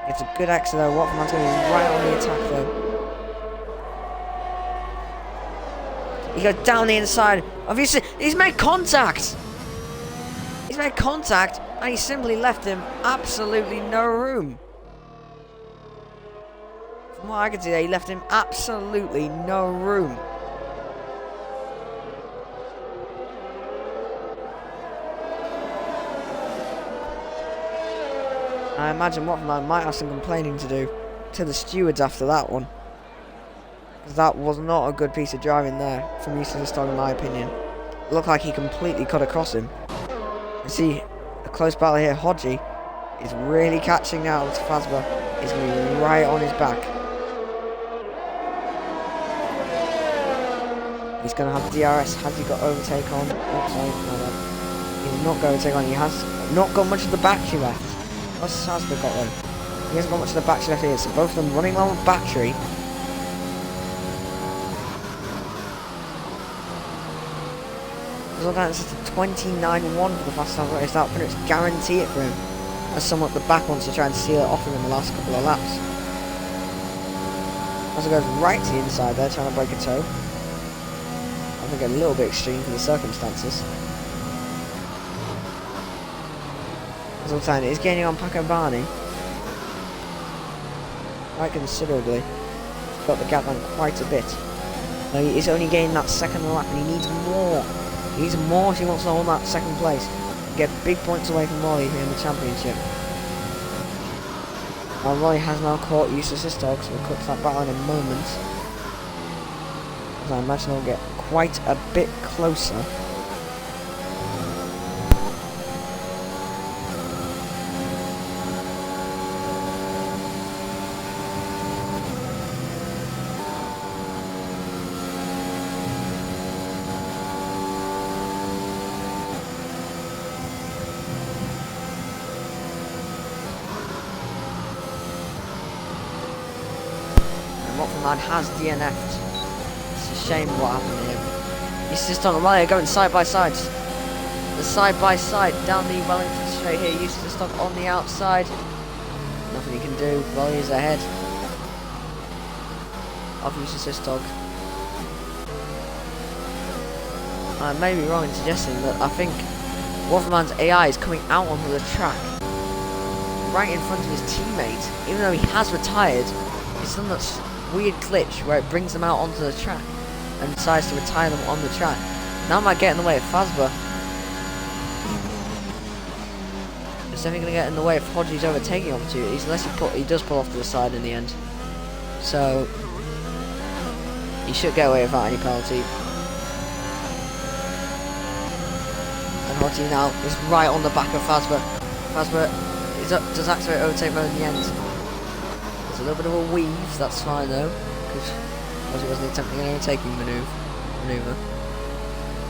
It's a good exit though. Wolfman's going to be right on the attack though. He goes down the inside. Obviously, he's made contact. He's made contact and he simply left him absolutely no room. From what I can see there, he left him absolutely no room. I imagine Watford might have some complaining to do to the stewards after that one. Because that was not a good piece of driving there from Justus Istog in my opinion. It looked like he completely cut across him. You see a close battle here. Hodgie is really catching now to Fazba. He's going to be right on his back. He's going to have DRS. Has he got overtake on? Oh, sorry, no, he's not got overtake on. He has not got much of the battery left. What's Sasba got then? He hasn't got much of the battery left here. So both of them running low on battery. It's just a 29-1 for the fastest time race. That pretty much guarantee it for him. As someone at the back wants to try and seal it off him in the last couple of laps. Also goes right to the inside there, trying to break a toe. I think a little bit extreme for the circumstances. Zoltan is gaining on Paco Barney quite considerably. Got the gap on quite a bit. Now he is only gaining that second lap and he needs more. He needs more if he wants to hold that second place. Get big points away from Wally here in the championship. Now Wally has now caught Justus Istog, so we'll cut to that battle in a moment. As I imagine they'll get quite a bit closer. Man has DNF'd. It's a shame what happened here. Justus Istog and Wally are going side by side. The side by side down the Wellington straight here. Justus Istog on the outside. Nothing he can do. Wally is ahead of Justus Istog. I may be wrong in suggesting that I think Wolfman's AI is coming out onto the track right in front of his teammate, even though he has retired. It's done that weird glitch where it brings them out onto the track and decides to retire them on the track. Now I might get in the way of Fazba. It's definitely going to get in the way of Hodgie's overtaking opportunities unless he does pull off to the side in the end. So he should get away without any penalty. And Hodgie now is right on the back of Fazba. Fazba does activate overtake mode in the end. A little bit of a weave, that's fine though, because he wasn't attempting an overtaking manoeuvre.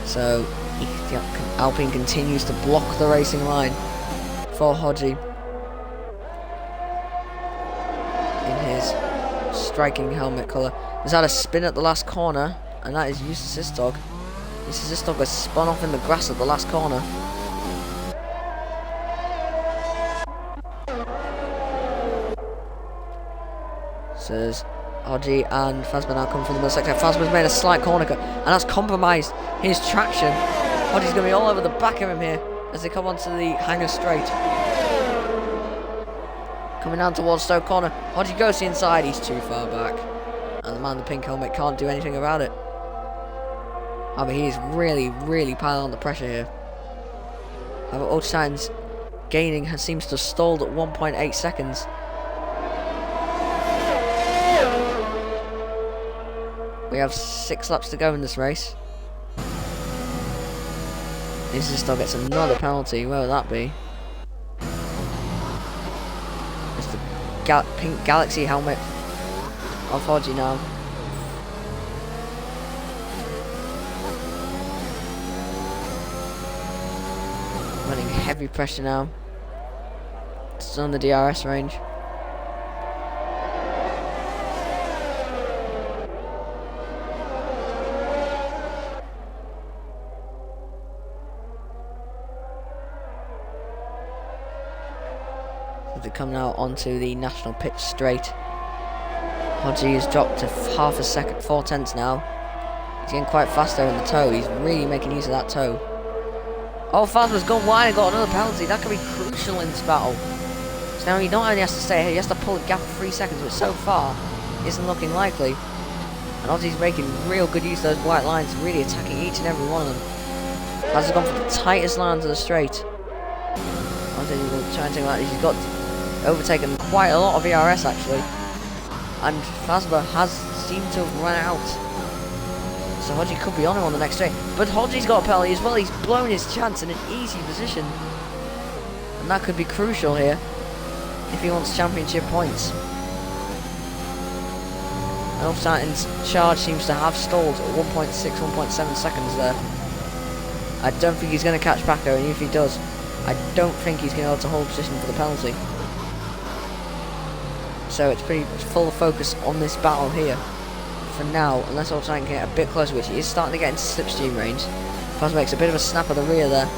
So the Alpine continues to block the racing line for Hodgie in his striking helmet colour. He's had a spin at the last corner, and that is Justus Istog. Justus Istog has spun off in the grass at the last corner. So there's Hodgie and Fazma now come from the middle sector. Fazma's made a slight corner cut, and that's compromised his traction. Hodgie's going to be all over the back of him here as they come onto the hanger straight. Coming down towards Stoke Corner. Hodgie goes to the inside, he's too far back. And the man in the pink helmet can't do anything about it. Oh, but he's really, really piling on the pressure here. However, Ulstein's gaining seems to have stalled at 1.8 seconds. We have 6 laps to go in this race. This still gets another penalty. Where would that be? It's the pink Galaxy helmet of Hodgie now. Running heavy pressure now. Still on the DRS range. To come now onto the national pit straight. Hodgie has dropped to half a second, 4/10 now. He's getting quite fast there in the toe. He's really making use of that toe. Oh, Fazma's gone wide and got another penalty. That could be crucial in this battle. So now he not only has to stay here, he has to pull a gap of 3 seconds, which so far isn't looking likely. And Hoggie's making real good use of those white lines, really attacking each and every one of them. Fazma's gone for the tightest lines of the straight. Hodgie will try and take that. He's got overtaken quite a lot of ERS actually, and Fazma has seemed to have run out, so Hodgie could be on him on the next straight. But Hoggie's got a penalty as well. He's blown his chance in an easy position, and that could be crucial here if he wants championship points. And Ulstein's charge seems to have stalled at 1.6, 1.7 seconds there. I don't think he's going to catch back though, and if he does, I don't think he's going to be able to hold position for the penalty. So it's pretty full focus on this battle here for now, unless Ulstein can get a bit closer, which he is starting to get into slipstream range. Fazma makes a bit of a snap at the rear there.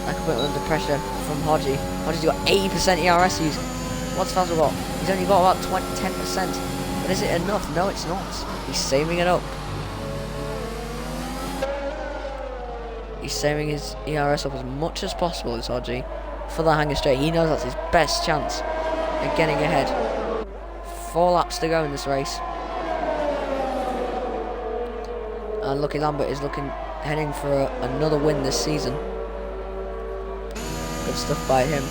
That could put him under pressure from Hodgie. Hoggie's got 80% ERS use. What's Fazma got? He's only got about 10%. But is it enough? No, it's not. He's saving it up. He's saving his ERS up as much as possible, this Hodgie, for the hanger straight. He knows that's his best chance at getting ahead. 4 laps to go in this race. And Lucky Lambert is heading for another win this season. Good stuff by him.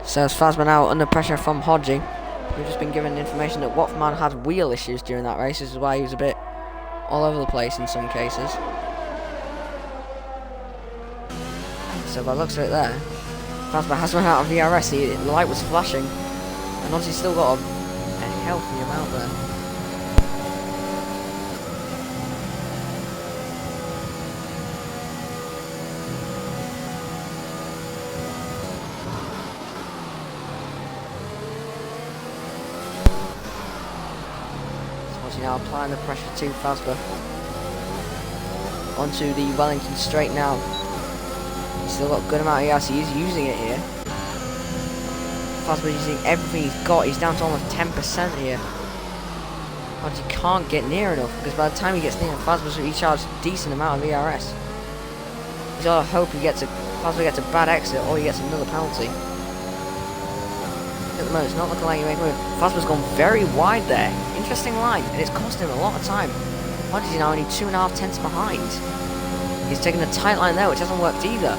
So it's Fazma now under pressure from Hodgie. We've just been given information that Watfman had wheel issues during that race. This is why he was a bit all over the place in some cases. So by the looks of it there, Fazma has run out of VRS. The light was flashing, and Hoggie's still got a healthy amount there. Now applying the pressure to Fazma onto the Wellington straight now. He's still got a good amount of ERS. He's using it here. Fazma using everything he's got. He's down to almost 10% here. Hodgie can't get near enough, because by the time he gets near, Fazma's recharged a decent amount of ERS. He's got to hope Fazma gets a bad exit or he gets another penalty. At the moment, it's not looking like he makes a move. Fazma's gone very wide there. Interesting line, and it's costing him a lot of time. Hoggie's now only 2.5 tenths behind. He's taken a tight line there, which hasn't worked either.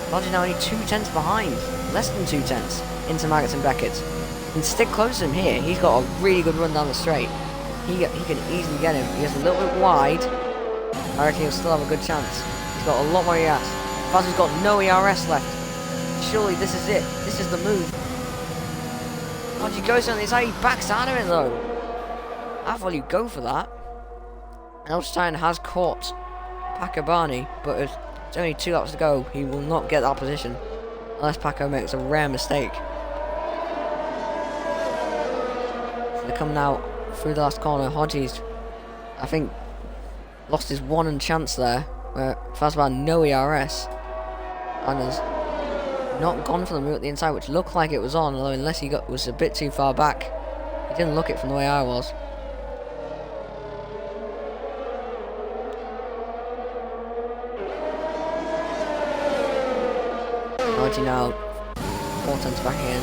Hoggie's now only 2 tenths behind. Less than 2 tenths into Maggots and Beckett. And stick close to him here. He's got a really good run down the straight. He can easily get him. He is a little bit wide. I reckon he'll still have a good chance. He's got a lot more ERS. Fazba's got no ERS left. Surely this is it. This is the move. Hodgie goes on the inside. He backs out of it though. I thought he'd go for that. Elstein has caught Pakabani, but it's only 2 laps to go. He will not get that position unless Paco makes a rare mistake. So they come now through the last corner. Hodgie's, I think, lost his one chance there, where Fazba had no ERS and has not gone for the move at the inside, which looked like it was on, although unless he was a bit too far back, he didn't look it from the way I was. Hodgie now 4 tenths back in.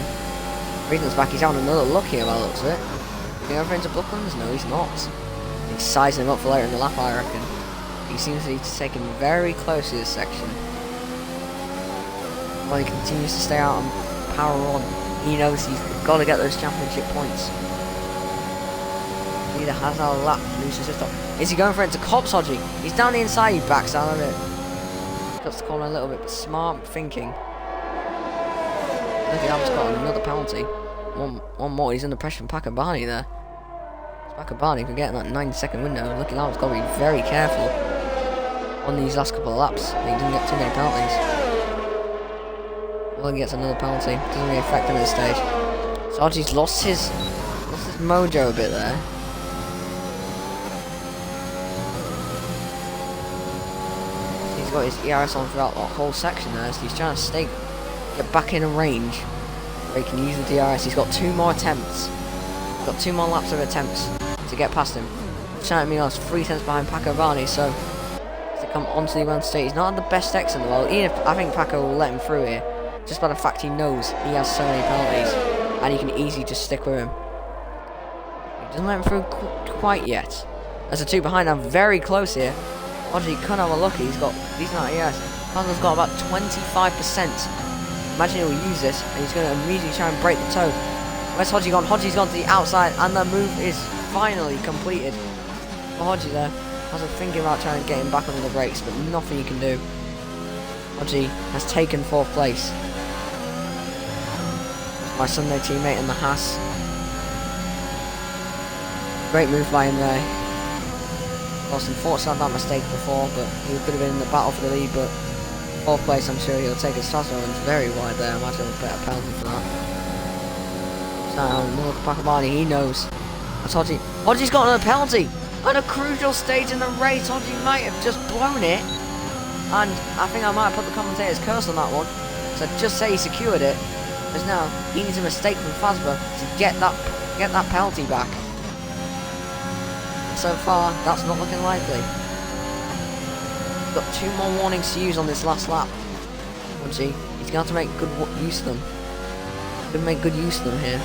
3 tenths back. He's having another look here by the looks of it. Going over into Brooklands? No, he's not. He's sizing him up for later in the lap, I reckon. He seems to be taken very close to this section. While he continues to stay out and power on, he knows he's got to get those championship points. He either has a lap, loses his top. Is he going for it to Cops, Hodgie? He's down the inside, he backs out of it. Cuts the corner a little bit, but smart thinking. Lucky Lamb's got another penalty. One more, he's under pressure from Pakabani there. Pakabani could get in that 9-second window. Lucky Lamb's got to be very careful on these last couple of laps. He didn't get too many penalties. Well, he gets another penalty. Doesn't really affect him at this stage. So Hodgie's lost his mojo a bit there. He's got his ERS on throughout that whole section there, so he's trying to get back in a range where he can use the DRS. He's got 2 more attempts. He's got 2 more laps of attempts to get past him. Chanting me lost 3 tenths behind Paco Varney, so to come onto the United States, he's not the best X in the world. Even if I think Paco will let him through here, just by the fact he knows he has so many penalties and he can easily just stick with him. He doesn't let him through quite yet. As the 2 behind are very close here. Hodgie couldn't have a look. He's not ERS. Paco's got about 25%. Imagine he'll use this and he's going to immediately try and break the toe. Where's Hodgie gone? Hodgie's gone to the outside and the move is finally completed. For Hodgie there, I was thinking about trying to get him back under the brakes, but nothing he can do. Hodgie has taken 4th place. My Sunday teammate in the Haas. Great move by him there. Lost unfortunately had that mistake before, but he could have been in the battle for the lead, but 4th place, I'm sure he'll take his Strasbourg's very wide there. I imagine a better penalty for that. So, look, Pakabani, he knows. That's Hodgie. Hodgie's got another penalty! At a crucial stage in the race, Hodgie might have just blown it. And I think I might have put the commentator's curse on that one. So just say he secured it. Because now, he needs a mistake from Fazba to get that penalty back. And so far, that's not looking likely. Got 2 more warnings to use on this last lap. Hodgie, he's going to have to make good use of them. He's going to make good use of them here.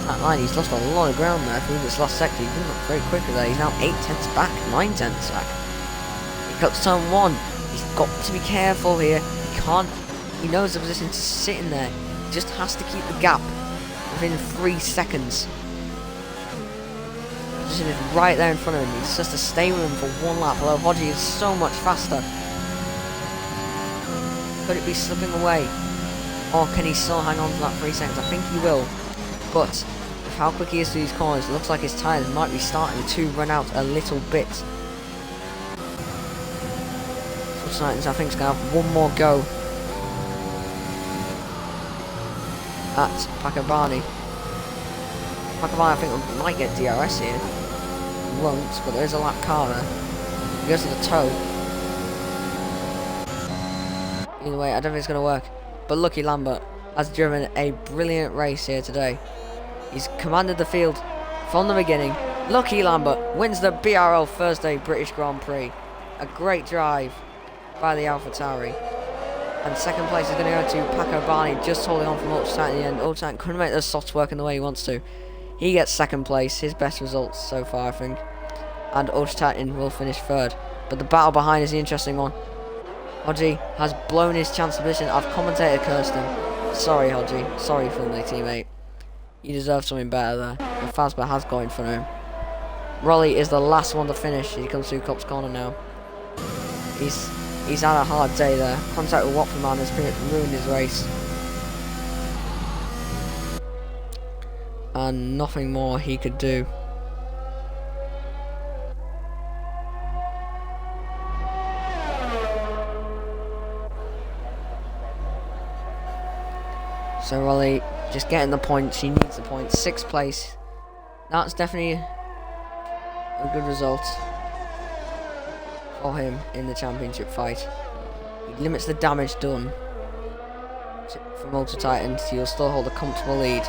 That line, he's lost a lot of ground there through this last sector. He didn't look very quickly there. He's now 8 tenths back, 9 tenths back. He got to turn 1. He's got to be careful here. He knows the position to sit in there. He just has to keep the gap within 3 seconds. The position is right there in front of him. He just has to stay with him for 1 lap, although Hodgie is so much faster. Could it be slipping away? Or can he still hang on to that 3 seconds? I think he will. But with how quick he is through these corners, it looks like his tyres might be starting to run out a little bit. So I think he's going to have 1 more go at Pakabani. Pakabani, I think, might get DRS here. He won't, but there is a lap car there. He goes to the toe. Either way, I don't think it's going to work. But Lucky Lambert has driven a brilliant race here today. He's commanded the field from the beginning. Lucky Lambert wins the BRL Thursday British Grand Prix. A great drive by the AlphaTauri. And 2nd place is going to go to Paco Barney, just holding on from Ultratank at the end. Ultratank couldn't make those softs work in the way he wants to. He gets 2nd place, his best results so far, I think. And Ultratank will finish 3rd. But the battle behind is the interesting one. Hodgie has blown his chance of position. I've commentated cursed him. Sorry, Hodgie. Sorry, friendly teammate. He deserves something better there. And Fazbear has got in front of him. Rolly is the last one to finish. He comes through Cop's corner now. He's had a hard day there. Contact with Watford Man has pretty much ruined his race. And nothing more he could do. So Rolly just getting the points. He needs the points. 6th place. That's definitely a good result for him in the championship fight. He limits the damage done from Ultra Titan. He'll still hold a comfortable lead.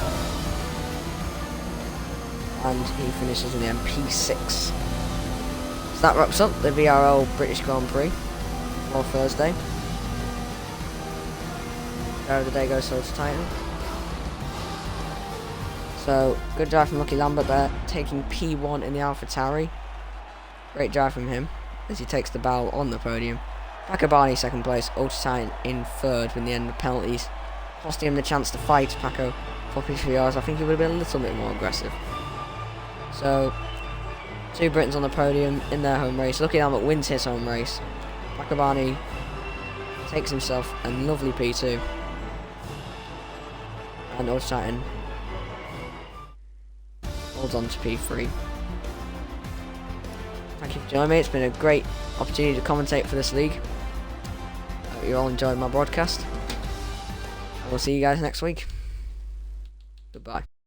And he finishes in the MP6. So that wraps up the VRL British Grand Prix for Thursday. Driver of the day goes to Ultra Titan. So, good drive from Lucky Lambert there, taking P1 in the AlphaTauri. Great drive from him, as he takes the bow on the podium. Paco Barney 2nd place, Ultra Titan in 3rd with the end of penalties, costing him the chance to fight Paco for P3 I think he would have been a little bit more aggressive. So, 2 Britons on the podium in their home race. Lucky Lambert wins his home race. Paco Barney takes himself a lovely P2. And Ultra Titan holds on to P3. Thank you for joining me. It's been a great opportunity to commentate for this league. I hope you all enjoyed my broadcast. And we'll see you guys next week. Goodbye.